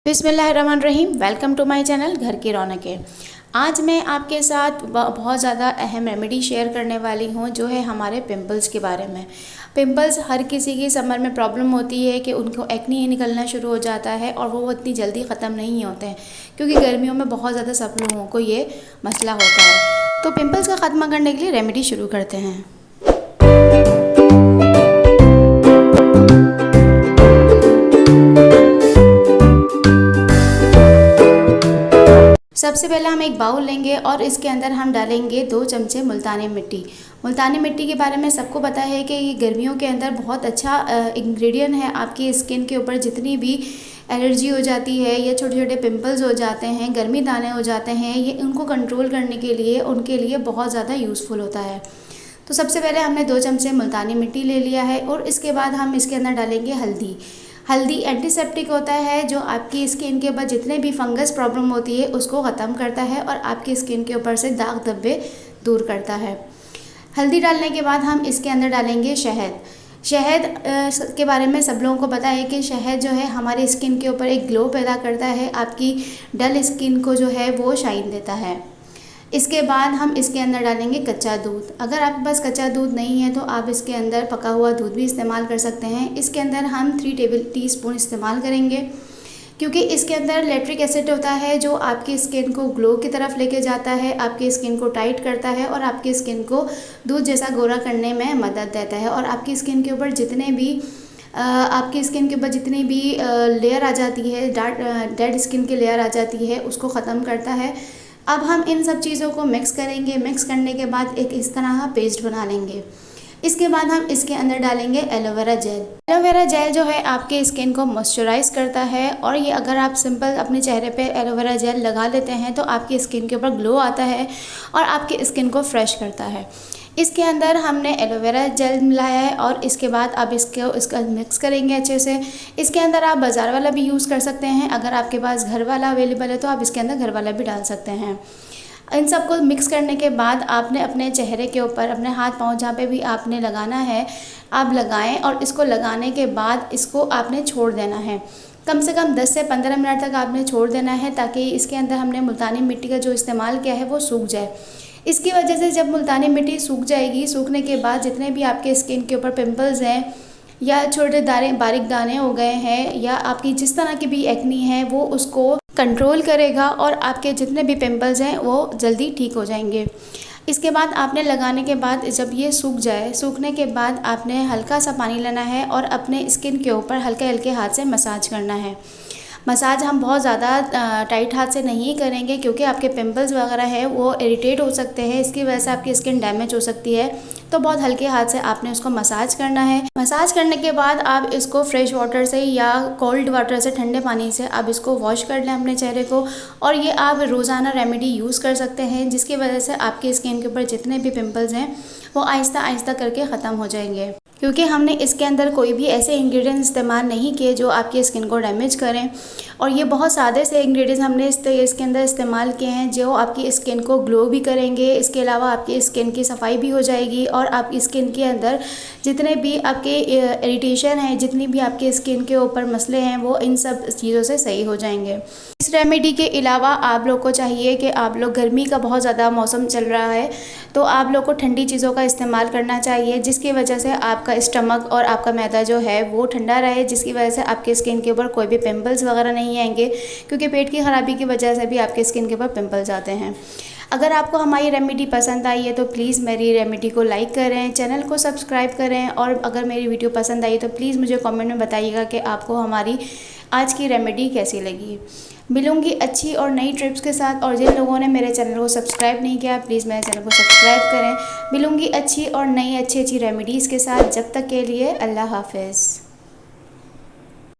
बिस्मिल्लाहिर्रहमानिर्रहीम। Welcome to my channel घर की रौनकें। आज मैं आपके साथ बहुत ज़्यादा अहम रेमेडी शेयर करने वाली हूँ जो है हमारे पिंपल्स के बारे में। पिंपल्स हर किसी की समर में प्रॉब्लम होती है कि उनको एक्ने निकलना शुरू हो जाता है और वो इतनी जल्दी ख़त्म नहीं होते हैं क्योंकि गर्मियों में बहुत ज़्यादा सब लोगों को ये मसला होता है। तो पिंपल्स का ख़त्म करने के लिए रेमेडी शुरू करते हैं। सबसे पहले हम एक बाउल लेंगे और इसके अंदर हम डालेंगे 2 चमचे मुल्तानी मिट्टी। मुल्तानी मिट्टी के बारे में सबको पता है कि ये गर्मियों के अंदर बहुत अच्छा इंग्रेडिएंट है। आपकी स्किन के ऊपर जितनी भी एलर्जी हो जाती है या छोटे छोटे पिंपल्स हो जाते हैं, गर्मी दाने हो जाते हैं, ये उनको कंट्रोल करने के लिए उनके लिए बहुत ज़्यादा यूज़फुल होता है। तो सबसे पहले हमने 2 चमचे मुल्तानी मिट्टी ले लिया है और इसके बाद हम इसके अंदर डालेंगे हल्दी। हल्दी एंटीसेप्टिक होता है जो आपकी स्किन के ऊपर जितने भी फंगस प्रॉब्लम होती है उसको ख़त्म करता है और आपकी स्किन के ऊपर से दाग धब्बे दूर करता है। हल्दी डालने के बाद हम इसके अंदर डालेंगे शहद। शहद के बारे में सब लोगों को पता है कि शहद जो है हमारी स्किन के ऊपर एक ग्लो पैदा करता है, आपकी डल स्किन को जो है वो शाइन देता है। इसके बाद हम इसके अंदर डालेंगे कच्चा दूध। अगर आपके पास कच्चा दूध नहीं है तो आप इसके अंदर पका हुआ दूध भी इस्तेमाल कर सकते हैं। इसके अंदर हम 3 टीस्पून इस्तेमाल करेंगे क्योंकि इसके अंदर लैक्टिक एसिड होता है जो आपकी स्किन को ग्लो की तरफ लेके जाता है, आपकी स्किन को टाइट करता है और आपकी स्किन को दूध जैसा गोरा करने में मदद देता है और आपकी स्किन के ऊपर जितने भी लेयर आ जाती है, डेड स्किन की लेयर आ जाती है, उसको ख़त्म करता है। अब हम इन सब चीज़ों को मिक्स करेंगे। मिक्स करने के बाद एक इस तरह का पेस्ट बना लेंगे। इसके बाद हम इसके अंदर डालेंगे एलोवेरा जेल। एलोवेरा जेल जो है आपके स्किन को मॉइस्चराइज करता है और ये अगर आप सिंपल अपने चेहरे पे एलोवेरा जेल लगा लेते हैं तो आपकी स्किन के ऊपर ग्लो आता है और आपकी स्किन को फ्रेश करता है। इसके अंदर हमने एलोवेरा जेल मिलाया है और इसके बाद अब इसका मिक्स करेंगे अच्छे से। इसके अंदर आप बाज़ार वाला भी यूज़ कर सकते हैं, अगर आपके पास घर वाला अवेलेबल है तो आप इसके अंदर घर वाला भी डाल सकते हैं। इन सबको मिक्स करने के बाद आपने अपने चेहरे के ऊपर, अपने हाथ पाँव जहाँ पे भी आपने लगाना है आप लगाएं और इसको लगाने के बाद इसको आपने छोड़ देना है। कम से कम 10 से 15 मिनट तक आपने छोड़ देना है ताकि इसके अंदर हमने मुल्तानी मिट्टी का जो इस्तेमाल किया है वो सूख जाए। इसकी वजह से जब मुल्तानी मिट्टी सूख जाएगी, सूखने के बाद जितने भी आपके स्किन के ऊपर पिंपल्स हैं या छोटे बारीक दाने हो गए हैं या आपकी जिस तरह की भी एक्नी है वो उसको कंट्रोल करेगा और आपके जितने भी पिंपल्स हैं वो जल्दी ठीक हो जाएंगे। इसके बाद आपने लगाने के बाद जब ये सूख जाए, सूखने के बाद आपने हल्का सा पानी लेना है और अपने स्किन के ऊपर हल्के हल्के हाथ से मसाज करना है। मसाज हम बहुत ज़्यादा टाइट हाथ से नहीं करेंगे क्योंकि आपके पिंपल्स वगैरह है वो इरिटेट हो सकते हैं, इसकी वजह से आपकी स्किन डैमेज हो सकती है। तो बहुत हल्के हाथ से आपने उसको मसाज करना है। मसाज करने के बाद आप इसको फ्रेश वाटर से या कोल्ड वाटर से, ठंडे पानी से आप इसको वॉश कर लें अपने चेहरे को और ये आप रोज़ाना रेमेडी यूज़ कर सकते हैं जिसकी वजह से आपकी स्किन के ऊपर जितने भी पिंपल्स हैं वो आहिस्ता आहिस्ता करके ख़त्म हो जाएंगे क्योंकि हमने इसके अंदर कोई भी ऐसे इंग्रेडिएंट्स इस्तेमाल नहीं किए जो आपकी स्किन को डैमेज करें और ये बहुत सादे से इंग्रेडिएंट्स हमने इसके अंदर इस्तेमाल किए हैं जो आपकी स्किन को ग्लो भी करेंगे। इसके अलावा आपकी स्किन की सफाई भी हो जाएगी और आपकी स्किन के अंदर जितने भी आपके इरिटेशन है, जितनी भी आपके स्किन के ऊपर मसले हैं वो इन सब चीज़ों से सही हो जाएंगे। इस रेमेडी के अलावा आप लोग को चाहिए कि आप लोग, गर्मी का बहुत ज़्यादा मौसम चल रहा है तो आप लोग को ठंडी चीज़ों का इस्तेमाल करना चाहिए जिसकी वजह से आपका स्टमक और आपका मैदा जो है वो ठंडा रहे, जिसकी वजह से आपके स्किन के ऊपर कोई भी पिंपल्स वगैरह नहीं आएंगे क्योंकि पेट की ख़राबी की वजह से भी आपके स्किन के ऊपर पिंपल्स आते हैं। अगर आपको हमारी रेमेडी पसंद आई है तो प्लीज़ मेरी रेमेडी को लाइक करें, चैनल को सब्सक्राइब करें और अगर मेरी वीडियो पसंद आई तो प्लीज़ मुझे कमेंट में बताइएगा कि आपको हमारी आज की रेमेडी कैसी लगी। मिलूंगी अच्छी और नई ट्रिप्स के साथ और जिन लोगों ने मेरे चैनल को सब्सक्राइब नहीं किया प्लीज़ मेरे चैनल को सब्सक्राइब करें। मिलूंगी अच्छी और नई अच्छी रेमेडीज़ के साथ। जब तक के लिए अल्लाह हाफ़िज़।